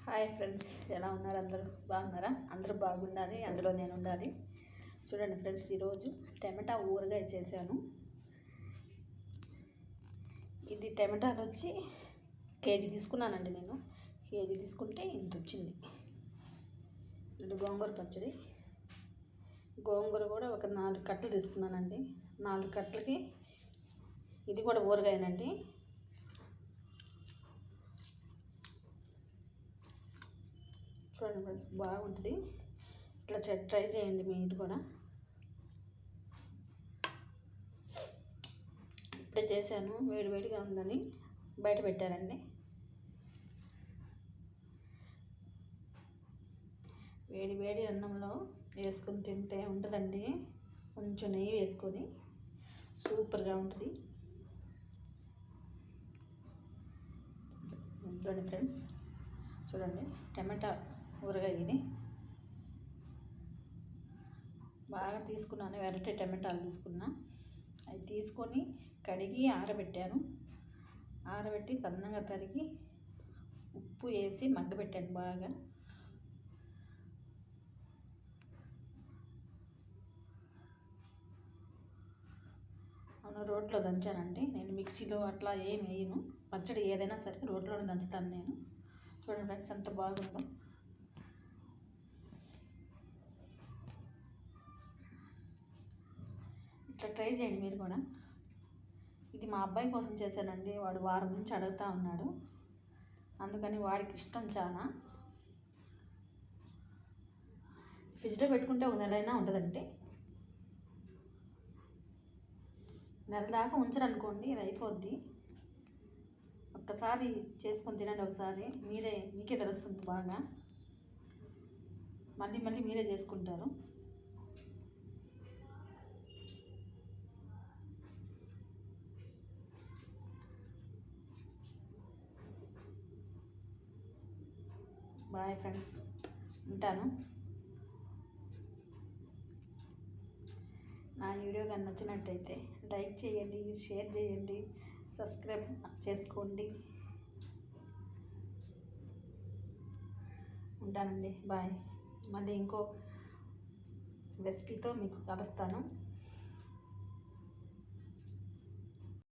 Hi friends, ఎలా ఉన్నారు? అందరూ బాగున్నారా? అందరూ బాగుండాలి, అందులో నేను ఉండాలి. చూడండి ఫ్రెండ్స్, ఈరోజు టమాటా ఊరగాయ చేశాను. ఇది టమాటాలు వచ్చి కేజీ తీసుకున్నానండి. నేను కేజీ తీసుకుంటే ఇంత వచ్చింది. ఇది గోంగూర పచ్చడి. గోంగూర కూడా ఒక 4 కట్టలు తీసుకున్నానండి. 4 కట్టలకి ఇది కూడా ఊరగాయనండి. చూడండి ఫ్రెండ్స్, బాగుంటుంది. ఇట్లా ట్రై చేయండి మీరు కూడా. ఇప్పుడే చేశాను, వేడివేడిగా ఉందని బయట పెట్టారండి. వేడి వేడి అన్నంలో వేసుకొని తింటే ఉంటుందండి. కొంచెం నెయ్యి వేసుకొని సూపర్గా ఉంటుంది. చూడండి ఫ్రెండ్స్, చూడండి టమాటా ఊరగాయ ఇది బాగా తీసుకున్నాను. వెరైటీ టమాటాలు తీసుకున్నా. అవి తీసుకొని కడిగి ఆరబెట్టాను. ఆరబెట్టి సన్నగా తరిగి ఉప్పు వేసి మగ్గబెట్టాను బాగా. రోట్లో దంచానండి. నేను మిక్సీలో అట్లా ఏం వేయను. పచ్చడి ఏదైనా సరే రోట్లోనే దంచుతాను నేను. చూడండి ఫ్రెండ్స్, ఎంత బాగుందో. ఇట్లా ట్రై చేయండి మీరు కూడా. ఇది మా అబ్బాయి కోసం చేశానండి. వాడు వారం నుంచి అడుగుతూ ఉన్నాడు, అందుకని వాడికి ఇష్టం చాలా. ఫ్రిడ్జ్లో పెట్టుకుంటే ఒక నెలైనా ఉంటుందండి. నెల దాకా ఉంచరనుకోండి, ఇది అయిపోద్ది. ఒక్కసారి చేసుకొని తినండి. ఒకసారి మీకే తెలుస్తుంది బాగా. మళ్ళీ మళ్ళీ మీరే చేసుకుంటారు. బాయ్ ఫ్రెండ్స్, ఉంటాను. నా వీడియో కానీ నచ్చినట్టయితే లైక్ చేయండి, షేర్ చేయండి, సబ్స్క్రైబ్ చేసుకోండి. ఉంటానండి, బాయ్. మళ్ళీ ఇంకో రెసిపీతో మీకు కలుస్తాను.